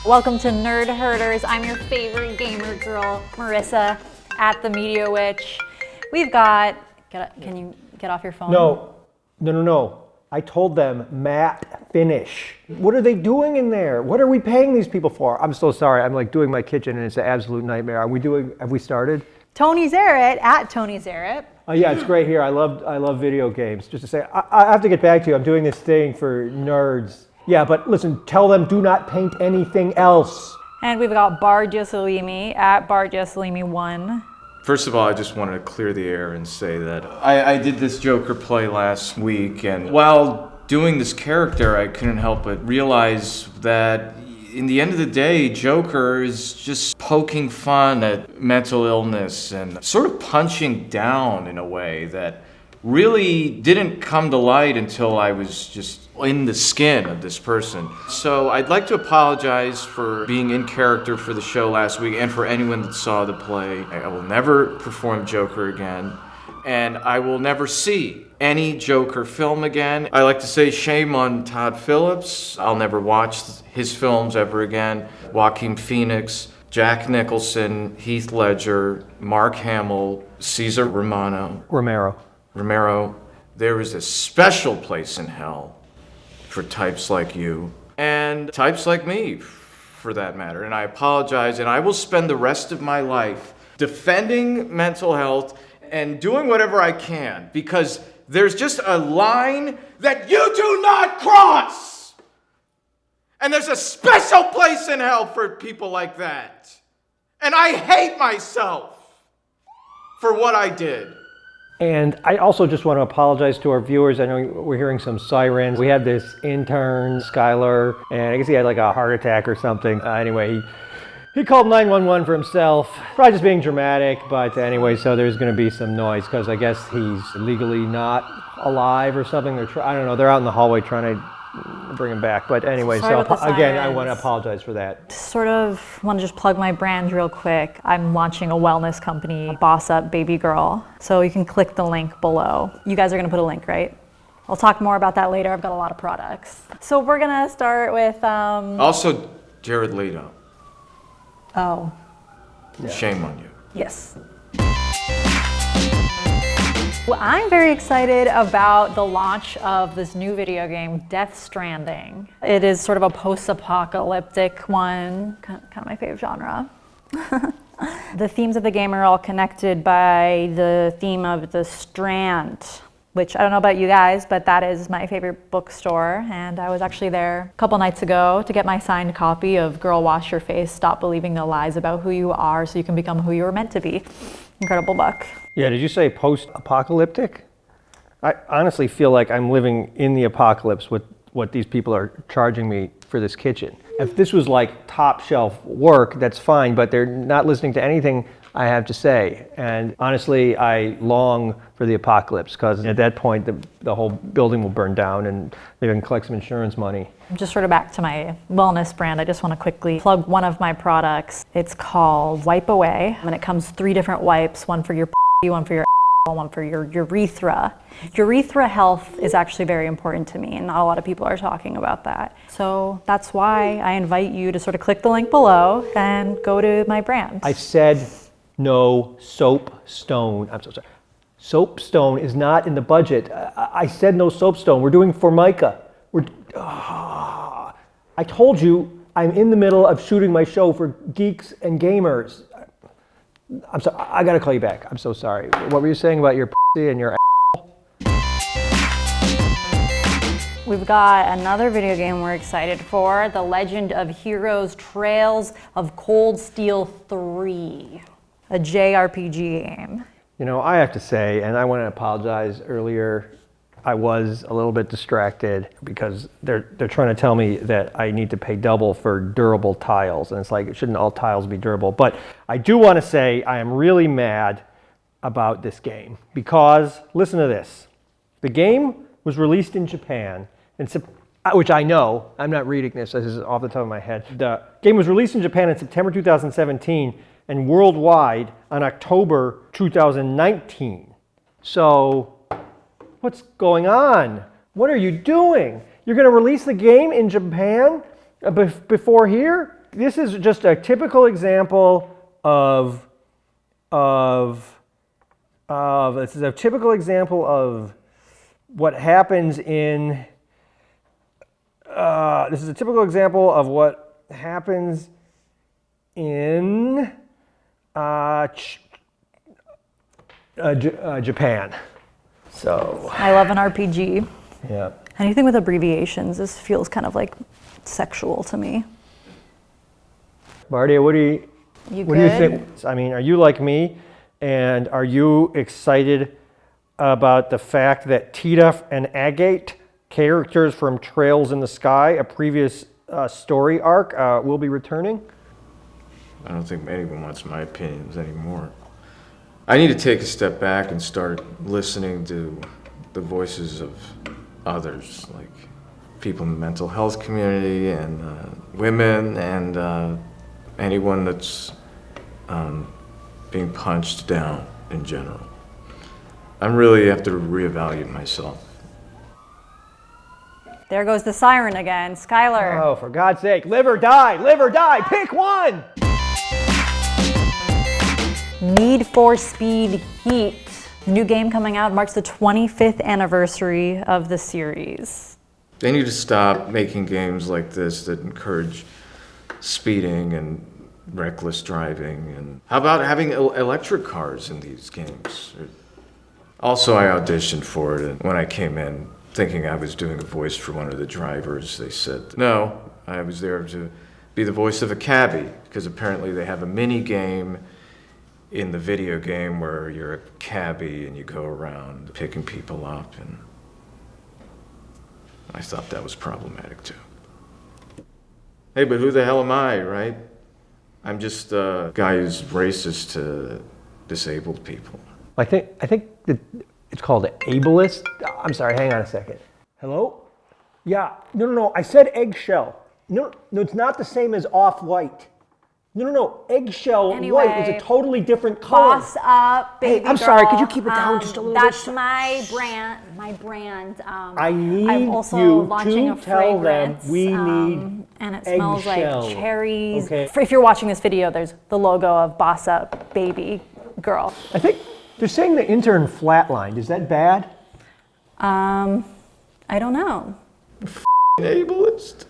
Welcome to Nerd Herderz. I'm your favorite gamer girl, Marissa, at the Media Witch. We've got, can you get off your phone? No. I told them, Matt, finish. What are they doing in there? What are we paying these people for? I'm so sorry. I'm like doing my kitchen and it's an absolute nightmare. Have we started? Tony Zaret, at Tony Zaret. Oh yeah, it's great here. I love video games. Just to say, I have to get back to you. I'm doing this thing for nerds. Yeah, but listen, tell them do not paint anything else. And we've got Bardia Salimi, at Bardia Salimi 1. First of all, I just wanted to clear the air and say that I did this Joker play last week, and while doing this character, I couldn't help but realize that in the end of the day, Joker is just poking fun at mental illness and sort of punching down in a way that really didn't come to light until I was just in the skin of this person. So I'd like to apologize for being in character for the show last week and for anyone that saw the play. I will never perform Joker again, and I will never see any Joker film again. I like to say shame on Todd Phillips. I'll never watch his films ever again. Joaquin Phoenix, Jack Nicholson, Heath Ledger, Mark Hamill, Cesar Romero. There is a special place in hell for types like you and types like me, for that matter. And I apologize, and I will spend the rest of my life defending mental health and doing whatever I can, because there's just a line that you do not cross. And there's a special place in hell for people like that. And I hate myself for what I did. And I also just want to apologize to our viewers. I know we're hearing some sirens. We had this intern, Skylar, and I guess he had like a heart attack or something. Anyway, he called 911 for himself. Probably just being dramatic, but anyway, so there's going to be some noise because I guess he's legally not alive or something. I don't know, they're out in the hallway trying to bring him back. But anyway, so again, I want to apologize for that. Sort of want to just plug my brand real quick. I'm launching a wellness company, Boss Up Baby Girl. So you can click the link below. You guys are going to put a link, right? I'll talk more about that later. I've got a lot of products. So we're going to start with... Also, Jared Leto. Oh. Yeah. Shame on you. Yes. Well, I'm very excited about the launch of this new video game, Death Stranding. It is sort of a post-apocalyptic one, kind of my favorite genre. The themes of the game are all connected by the theme of the Strand, which I don't know about you guys, but that is my favorite bookstore. And I was actually there a couple nights ago to get my signed copy of Girl Wash Your Face, Stop Believing the Lies About Who You Are So You Can Become Who You Were Meant to Be. Incredible book. Yeah, did you say post-apocalyptic? I honestly feel like I'm living in the apocalypse with what these people are charging me for this kitchen. If this was like top shelf work, that's fine, but they're not listening to anything I have to say. And honestly, I long for the apocalypse because at that point, the whole building will burn down and maybe I can collect some insurance money. Just sort of back to my wellness brand, I just want to quickly plug one of my products. It's called Wipe Away, and it comes 3 different wipes, one for your one for your one for your urethra. Urethra health is actually very important to me, and not a lot of people are talking about that. So that's why I invite you to sort of click the link below and go to my brand. I said no soapstone. I'm so sorry. Soapstone is not in the budget. I said no soapstone. We're doing Formica. I told you I'm in the middle of shooting my show for geeks and gamers. I'm sorry, I gotta call you back. I'm so sorry. What were you saying about your pussy and your We've got another video game we're excited for, The Legend of Heroes Trails of Cold Steel 3, a JRPG game. You know, I have to say, and I want to apologize earlier, I was a little bit distracted because they're trying to tell me that I need to pay double for durable tiles. And it's like, shouldn't all tiles be durable? But I do want to say I am really mad about this game because, listen to this. The game was released in Japan, which I know, I'm not reading this is off the top of my head. The game was released in Japan in September 2017 and worldwide on October 2019. So, what's going on? What are you doing? You're going to release the game in Japan before here? this is just a typical example of this is a typical example of what happens in. This is a typical example of what happens in Japan. So I love an RPG. yeah. Anything with abbreviations, this feels kind of like sexual to me. Bardia, what do you good? think? I mean, are you like me, and are you excited about the fact that Tita and Agate, characters from Trails in the Sky, a previous story arc, will be returning? I don't think anyone wants my opinions anymore. I need to take a step back and start listening to the voices of others, like people in the mental health community and women and anyone that's being punched down in general. I'm really have to reevaluate myself. There goes the siren again. Skylar. Oh, for God's sake, live or die, pick one! Need for Speed Heat. The new game coming out marks the 25th anniversary of the series. They need to stop making games like this that encourage speeding and reckless driving. And how about having electric cars in these games? Also, I auditioned for it, and when I came in thinking I was doing a voice for one of the drivers, they said, no, I was there to be the voice of a cabbie, because apparently they have a mini game in the video game where you're a cabbie and you go around picking people up, and I thought that was problematic too. Hey, but who the hell am I, right? I'm just a guy who's racist to disabled people. I think that it's called ableist. I'm sorry, hang on a second. Hello? Yeah, no, I said eggshell. No, it's not the same as off-white. No, eggshell Anyway, white is a totally different color. Boss up, baby Hey, I'm sorry, girl. could you keep it down just a little bit? That's my brand. I need I'm also you launching to a tell them fragrance, we need and it smells eggshell. like cherries. Okay. If you're watching this video, there's the logo of Boss Up Baby Girl. I think they're saying the intern flatlined. Is that bad? I don't know. Ableist?